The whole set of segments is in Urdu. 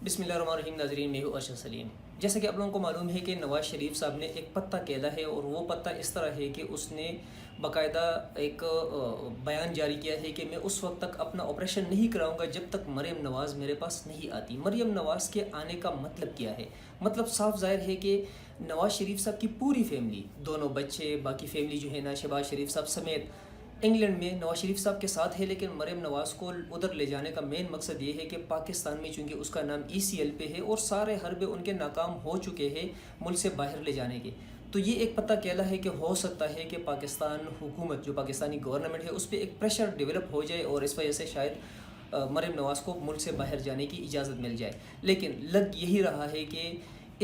بسم اللہ الرحمن الرحیم. ناظرین، میں ہوں ارشد سلیم. جیسا کہ آپ لوگوں کو معلوم ہے کہ نواز شریف صاحب نے ایک پتہ کھیلا ہے، اور وہ پتہ اس طرح ہے کہ اس نے باقاعدہ ایک بیان جاری کیا ہے کہ میں اس وقت تک اپنا آپریشن نہیں کراؤں گا جب تک مریم نواز میرے پاس نہیں آتی. مریم نواز کے آنے کا مطلب کیا ہے؟ مطلب صاف ظاہر ہے کہ نواز شریف صاحب کی پوری فیملی، دونوں بچے، باقی فیملی جو ہے نا شہباز شریف صاحب سمیت انگلینڈ میں نواز شریف صاحب کے ساتھ ہے. لیکن مریم نواز کو ادھر لے جانے کا مین مقصد یہ ہے کہ پاکستان میں چونکہ اس کا نام ECL پہ ہے اور سارے حربے ان کے ناکام ہو چکے ہیں ملک سے باہر لے جانے کے، تو یہ ایک پتہ کہلا ہے کہ ہو سکتا ہے کہ پاکستان حکومت، جو پاکستانی گورنمنٹ ہے، اس پہ ایک پریشر ڈیولپ ہو جائے اور اس وجہ سے شاید مریم نواز کو ملک سے باہر جانے کی اجازت مل جائے. لیکن لگ یہی رہا ہے کہ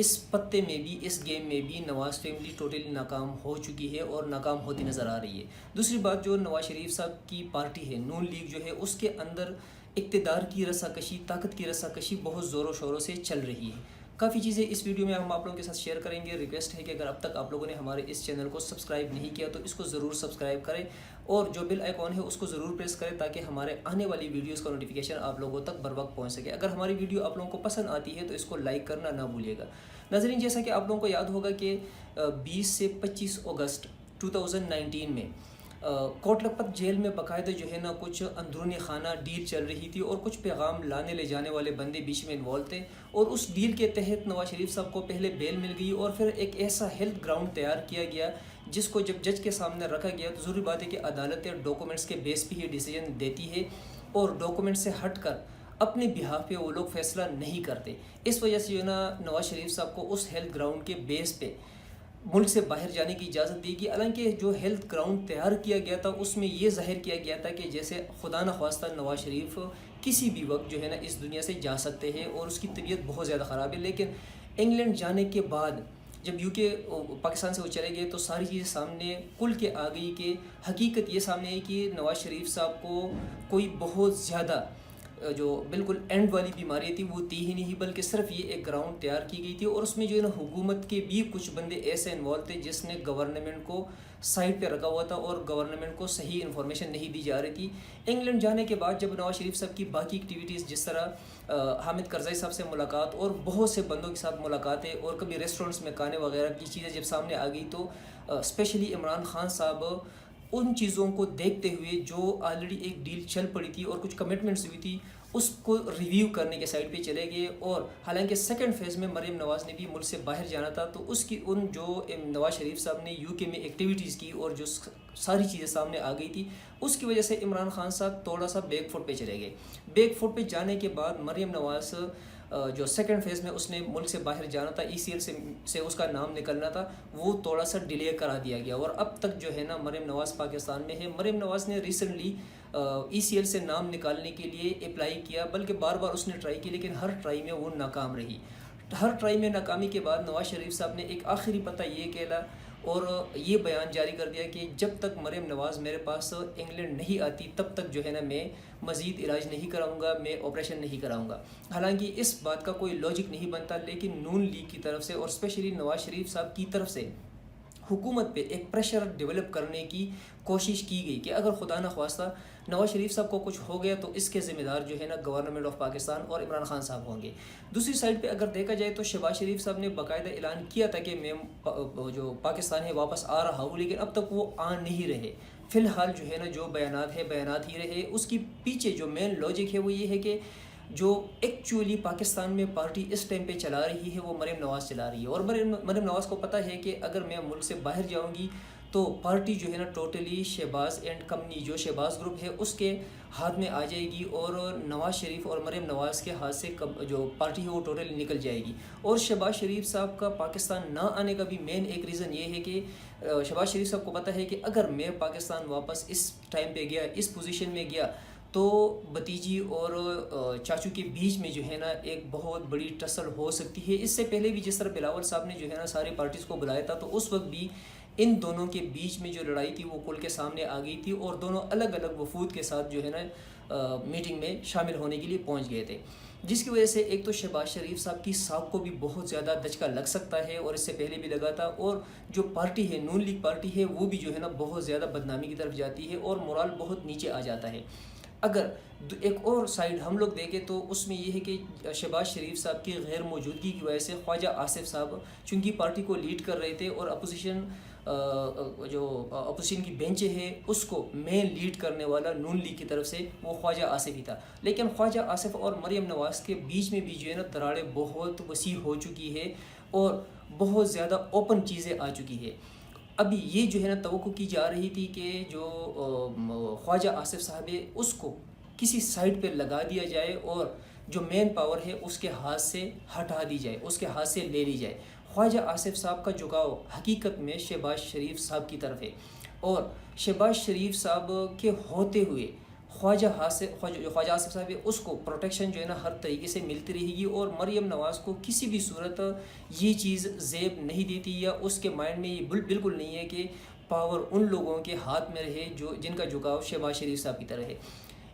اس پتے میں بھی، اس گیم میں بھی نواز فیملی ٹوٹلی ناکام ہو چکی ہے اور ناکام ہوتی نظر آ رہی ہے. دوسری بات، جو نواز شریف صاحب کی پارٹی ہے نون لیگ جو ہے، اس کے اندر اقتدار کی رسا کشی، طاقت کی رسا کشی بہت زور و شوروں سے چل رہی ہے. کافی چیزیں اس ویڈیو میں ہم آپ لوگوں کے ساتھ شیئر کریں گے. ریکویسٹ ہے کہ اگر اب تک آپ لوگوں نے ہمارے اس چینل کو سبسکرائب نہیں کیا تو اس کو ضرور سبسکرائب کریں، اور جو بیل آئیکن ہے اس کو ضرور پریس کریں تاکہ ہمارے آنے والی ویڈیوز کا نوٹیفیکیشن آپ لوگوں تک بر وقت پہنچ سکے. اگر ہماری ویڈیو آپ لوگوں کو پسند آتی ہے تو اس کو لائک کرنا نہ بھولیے گا. ناظرین، جیسا کہ آپ لوگوں کو یاد ہوگا کہ 20 سے 25 اگست 2019 میں کوٹ لکھپت جیل میں باقاعدہ جو ہے نا کچھ اندرونی خانہ ڈیل چل رہی تھی، اور کچھ پیغام لانے لے جانے والے بندے بیچ میں انوالو تھے، اور اس ڈیل کے تحت نواز شریف صاحب کو پہلے بیل مل گئی، اور پھر ایک ایسا ہیلتھ گراؤنڈ تیار کیا گیا جس کو جب جج کے سامنے رکھا گیا تو ضروری بات ہے کہ عدالت ڈاکومنٹس کے بیس پہ ہی ڈیسیجن دیتی ہے، اور ڈاکومنٹ سے ہٹ کر اپنے بہاف پہ وہ لوگ فیصلہ نہیں کرتے. اس وجہ سے جو ہے نا نواز شریف صاحب کو اس ہیلتھ گراؤنڈ کے بیس پہ ملک سے باہر جانے کی اجازت دی گئی. حالانکہ جو ہیلتھ گراؤنڈ تیار کیا گیا تھا اس میں یہ ظاہر کیا گیا تھا کہ جیسے خدا نخواستہ نواز شریف کسی بھی وقت جو ہے نا اس دنیا سے جا سکتے ہیں، اور اس کی طبیعت بہت زیادہ خراب ہے. لیکن انگلینڈ جانے کے بعد جب UK پاکستان سے وہ چلے گئے تو ساری چیزیں سامنے کل کے آ گئی کہ حقیقت یہ سامنے ہے کہ نواز شریف صاحب کو کوئی بہت زیادہ جو بالکل اینڈ والی بیماری تھی وہ تھی ہی نہیں، بلکہ صرف یہ ایک گراؤنڈ تیار کی گئی تھی، اور اس میں جو ہے نا حکومت کے بھی کچھ بندے ایسے انوالو تھے جس نے گورنمنٹ کو سائڈ پہ رکھا ہوا تھا اور گورنمنٹ کو صحیح انفارمیشن نہیں دی جا رہی تھی. انگلینڈ جانے کے بعد جب نواز شریف صاحب کی باقی ایکٹیویٹیز، جس طرح حامد کرزئی صاحب سے ملاقات اور بہت سے بندوں کے ساتھ ملاقاتیں، اور کبھی ریسٹورنٹس میں کھانے وغیرہ کی چیزیں جب سامنے آ گئی، تو اسپیشلی عمران خان صاحب ان چیزوں کو دیکھتے ہوئے جو آلریڈی ایک ڈیل چل پڑی تھی اور کچھ کمٹمنٹس ہوئی تھی اس کو ریویو کرنے کے سائڈ پہ چلے گئے. اور حالانکہ سیکنڈ فیز میں مریم نواز نے بھی ملک سے باہر جانا تھا، تو اس کی ان جو نواز شریف صاحب نے UK میں ایکٹیویٹیز کی اور جو ساری چیزیں سامنے آ گئی تھی، اس کی وجہ سے عمران خان صاحب تھوڑا سا بیک فٹ پہ چلے گئے. بیک فٹ پہ جانے کے بعد مریم نواز جو سیکنڈ فیز میں اس نے ملک سے باہر جانا تھا، ECL سے اس کا نام نکلنا تھا، وہ تھوڑا سا ڈیلے کرا دیا گیا، اور اب تک جو ہے نا مریم نواز پاکستان میں ہے. مریم نواز نے ریسنٹلی ECL سے نام نکالنے کے لیے اپلائی کیا، بلکہ بار بار اس نے ٹرائی کی، لیکن ہر ٹرائی میں وہ ناکام رہی. ہر ٹرائی میں ناکامی کے بعد نواز شریف صاحب نے ایک آخری پتہ یہ کہلا اور یہ بیان جاری کر دیا کہ جب تک مریم نواز میرے پاس انگلینڈ نہیں آتی تب تک جو ہے نا میں مزید علاج نہیں کراؤں گا، میں آپریشن نہیں کراؤں گا. حالانکہ اس بات کا کوئی لاجک نہیں بنتا، لیکن نون لیگ کی طرف سے اور اسپیشلی نواز شریف صاحب کی طرف سے حکومت پہ ایک پریشر ڈیولپ کرنے کی کوشش کی گئی کہ اگر خدا نخواستہ نواز شریف صاحب کو کچھ ہو گیا تو اس کے ذمہ دار جو ہے نا گورنمنٹ آف پاکستان اور عمران خان صاحب ہوں گے. دوسری سائڈ پہ اگر دیکھا جائے تو شہباز شریف صاحب نے باقاعدہ اعلان کیا تھا کہ میں جو پاکستان ہے واپس آ رہا ہوں، لیکن اب تک وہ آ نہیں رہے. فی الحال جو ہے نا جو بیانات ہی رہے. اس کی پیچھے جو مین لاجک ہے وہ یہ ہے کہ جو ایکچولی پاکستان میں پارٹی اس ٹائم پہ چلا رہی ہے وہ مریم نواز چلا رہی ہے، اور مریم نواز کو پتہ ہے کہ اگر میں ملک سے باہر جاؤں گی تو پارٹی جو ہے نا ٹوٹلی شہباز اینڈ کمپنی، جو شہباز گروپ ہے، اس کے ہاتھ میں آ جائے گی، اور نواز شریف اور مریم نواز کے ہاتھ سے جو پارٹی ہے وہ ٹوٹلی نکل جائے گی. اور شہباز شریف صاحب کا پاکستان نہ آنے کا بھی مین ایک ریزن یہ ہے کہ شہباز شریف صاحب کو پتہ ہے کہ اگر میں پاکستان واپس اس ٹائم پہ گیا، اس پوزیشن میں گیا، تو بھتیجی اور چاچو کے بیچ میں جو ہے نا ایک بہت بڑی ٹسل ہو سکتی ہے. اس سے پہلے بھی جس طرح بلاول صاحب نے جو ہے نا ساری پارٹیز کو بلایا تھا، تو اس وقت بھی ان دونوں کے بیچ میں جو لڑائی تھی وہ کل کے سامنے آ گئی تھی، اور دونوں الگ الگ وفود کے ساتھ جو ہے نا میٹنگ میں شامل ہونے کے لیے پہنچ گئے تھے، جس کی وجہ سے ایک تو شہباز شریف صاحب کی ساکھ کو بھی بہت زیادہ دھچکا لگ سکتا ہے، اور اس سے پہلے بھی لگا تھا. اور جو پارٹی ہے نون لیگ پارٹی ہے وہ بھی جو ہے نا بہت زیادہ بدنامی کی طرف جاتی ہے اور مورال بہت نیچے آ جاتا ہے. اگر ایک اور سائیڈ ہم لوگ دیکھیں تو اس میں یہ ہے کہ شہباز شریف صاحب کی غیر موجودگی کی وجہ سے خواجہ آصف صاحب چونکہ پارٹی کو لیڈ کر رہے تھے اور اپوزیشن جو اپوزیشن کی بینچ ہے اس کو مین لیڈ کرنے والا نون لیگ کی طرف سے وہ خواجہ آصف ہی تھا، لیکن خواجہ آصف اور مریم نواز کے بیچ میں بھی جو ہے نا دراڑیں بہت وسیع ہو چکی ہے اور بہت زیادہ اوپن چیزیں آ چکی ہے۔ ابھی یہ جو ہے نا توقع کی جا رہی تھی کہ جو خواجہ آصف صاحب ہے اس کو کسی سائڈ پہ لگا دیا جائے اور جو مین پاور ہے اس کے ہاتھ سے ہٹا دی جائے، اس کے ہاتھ سے لے لی جائے۔ خواجہ آصف صاحب کا جھکاؤ حقیقت میں شہباز شریف صاحب کی طرف ہے اور شہباز شریف صاحب کے ہوتے ہوئے خواجہ آصف صاحب ہے اس کو پروٹیکشن جو ہے نا ہر طریقے سے ملتی رہے گی اور مریم نواز کو کسی بھی صورت یہ چیز زیب نہیں دیتی یا اس کے مائنڈ میں یہ بالکل نہیں ہے کہ پاور ان لوگوں کے ہاتھ میں رہے جو جن کا جھکاؤ شہباز شریف صاحب کی طرح ہے۔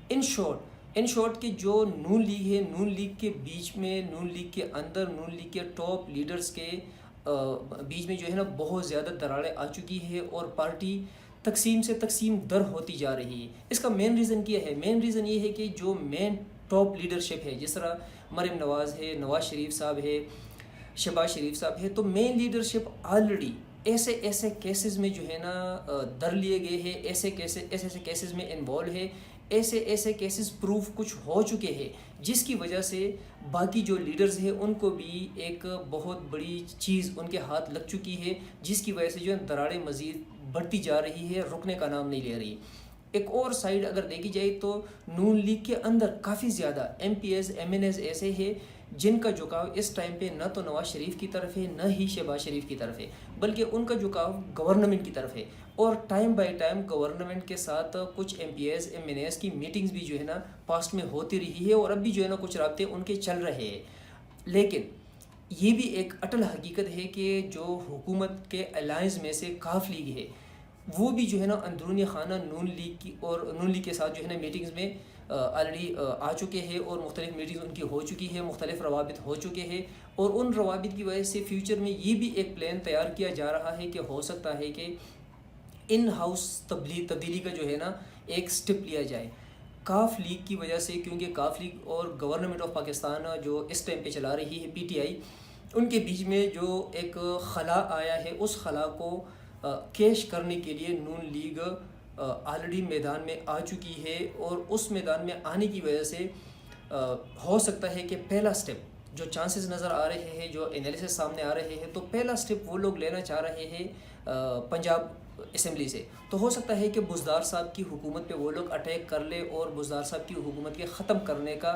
ان شارٹ کہ جو نون لیگ ہے، نون لیگ کے بیچ میں، نون لیگ کے اندر، نون لیگ کے ٹاپ لیڈرز کے بیچ میں جو ہے نا بہت زیادہ دراڑیں آ چکی ہے اور پارٹی تقسیم سے تقسیم در ہوتی جا رہی ہے۔ اس کا مین ریزن کیا ہے؟ مین ریزن یہ ہے کہ جو مین ٹاپ لیڈرشپ ہے، جس طرح مریم نواز ہے، نواز شریف صاحب ہے، شہباز شریف صاحب ہے، تو مین لیڈرشپ آلریڈی ایسے کیسز میں جو ہے نا در لیے گئے ہیں، ایسے کیسز میں انوالو ہے، ایسے کیسز پروف کچھ ہو چکے ہیں جس کی وجہ سے باقی جو لیڈرز ہیں ان کو بھی ایک بہت بڑی چیز ان کے ہاتھ لگ چکی ہے، جس کی وجہ سے جو دراڑیں مزید بڑھتی جا رہی ہے، رکنے کا نام نہیں لے رہی۔ ایک اور سائیڈ اگر دیکھی جائے تو نون لیگ کے اندر کافی زیادہ M P As M N As ایسے ہیں جن کا جھکاؤ اس ٹائم پہ نہ تو نواز شریف کی طرف ہے نہ ہی شہباز شریف کی طرف ہے، بلکہ ان کا جھکاؤ گورنمنٹ کی طرف ہے اور ٹائم بائی ٹائم گورنمنٹ کے ساتھ کچھ M P As M N As کی میٹنگز بھی جو ہے نا پاسٹ میں ہوتی رہی ہے اور اب بھی جو ہے نا کچھ رابطے ان کے چل رہے ہیں۔ لیکن یہ بھی ایک اٹل حقیقت ہے کہ جو حکومت کے الائنس میں سے کاف لیگ ہے وہ بھی جو ہے نا اندرونی خانہ نون لیگ کے ساتھ جو ہے نا میٹنگز میں آلریڈی آ چکے ہیں اور مختلف میٹنگز ان کی ہو چکی ہے، مختلف روابط ہو چکے ہیں اور ان روابط کی وجہ سے فیوچر میں یہ بھی ایک پلان تیار کیا جا رہا ہے کہ ہو سکتا ہے کہ ان ہاؤس تبدیلی کا جو ہے نا ایک سٹیپ لیا جائے کاف لیگ کی وجہ سے، کیونکہ کاف لیگ اور گورنمنٹ آف پاکستان جو اس ٹائم پہ چلا رہی ہے پی ٹی آئی، ان کے بیچ میں جو ایک خلا آیا ہے اس خلا کو کیش کرنے کے لیے نون لیگ آلریڈی میدان میں آ چکی ہے اور اس میدان میں آنے کی وجہ سے ہو سکتا ہے کہ پہلا سٹیپ جو چانسز نظر آ رہے ہیں، جو انالیسس سامنے آ رہے ہیں، تو پہلا سٹیپ وہ لوگ لینا چاہ رہے ہیں پنجاب اسمبلی سے، تو ہو سکتا ہے کہ بزدار صاحب کی حکومت پہ وہ لوگ اٹیک کر لے اور بزدار صاحب کی حکومت کے ختم کرنے کا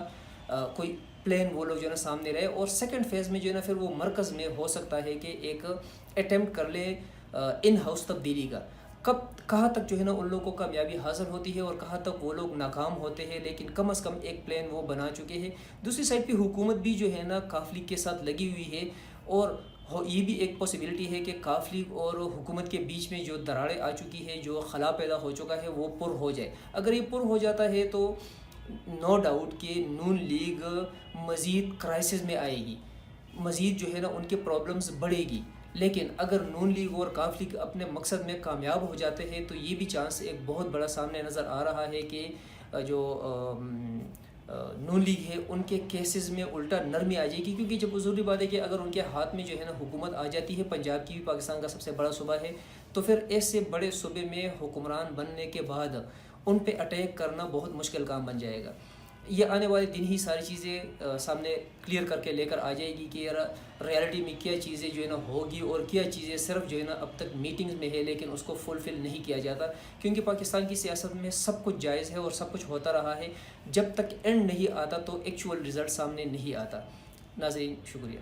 کوئی پلان وہ لوگ جو ہے نا سامنے رہے اور سیکنڈ فیز میں جو ہے نا پھر وہ مرکز میں ہو سکتا ہے کہ ایک اٹیمپٹ کر لے ان ہاؤس تبدیلی کا۔ کہاں تک جو ہے نا ان لوگوں کو کامیابی حاصل ہوتی ہے اور کہاں تک وہ لوگ ناکام ہوتے ہیں، لیکن کم از کم ایک پلان وہ بنا چکے ہیں۔ دوسری سائڈ پہ حکومت بھی جو ہے نا کاف لیگ کے ساتھ لگی ہوئی ہے اور یہ بھی ایک پاسبلٹی ہے کہ کاف لیگ اور حکومت کے بیچ میں جو دراڑیں آ چکی ہے، جو خلا پیدا ہو چکا ہے، وہ پر ہو جائے۔ اگر یہ پر ہو جاتا ہے تو نو ڈاؤٹ کہ نون لیگ مزید کرائسس میں آئے گی، مزید جو ہے نا ان کے پرابلمز بڑھے گی۔ لیکن اگر نون لیگ اور کاف لیگ اپنے مقصد میں کامیاب ہو جاتے ہیں تو یہ بھی چانس ایک بہت بڑا سامنے نظر آ رہا ہے کہ جو نون لیگ ہے ان کے کیسز میں الٹا نرمی آ جائے گی، کیونکہ جب ضروری بات ہے کہ اگر ان کے ہاتھ میں جو ہے نا حکومت آ جاتی ہے، پنجاب کی بھی پاکستان کا سب سے بڑا صوبہ ہے، تو پھر ایسے بڑے صوبے میں حکمران بننے کے بعد ان پہ اٹیک کرنا بہت مشکل کام بن جائے گا۔ یہ آنے والے دن ہی ساری چیزیں سامنے کلیئر کر کے لے کر آ جائے گی کہ ریالٹی میں کیا چیزیں جو ہے نا ہوگی اور کیا چیزیں صرف جو ہے نا اب تک میٹنگز میں ہے لیکن اس کو فلفل نہیں کیا جاتا، کیونکہ پاکستان کی سیاست میں سب کچھ جائز ہے اور سب کچھ ہوتا رہا ہے، جب تک اینڈ نہیں آتا تو ایکچول رزلٹ سامنے نہیں آتا۔ ناظرین، شکریہ۔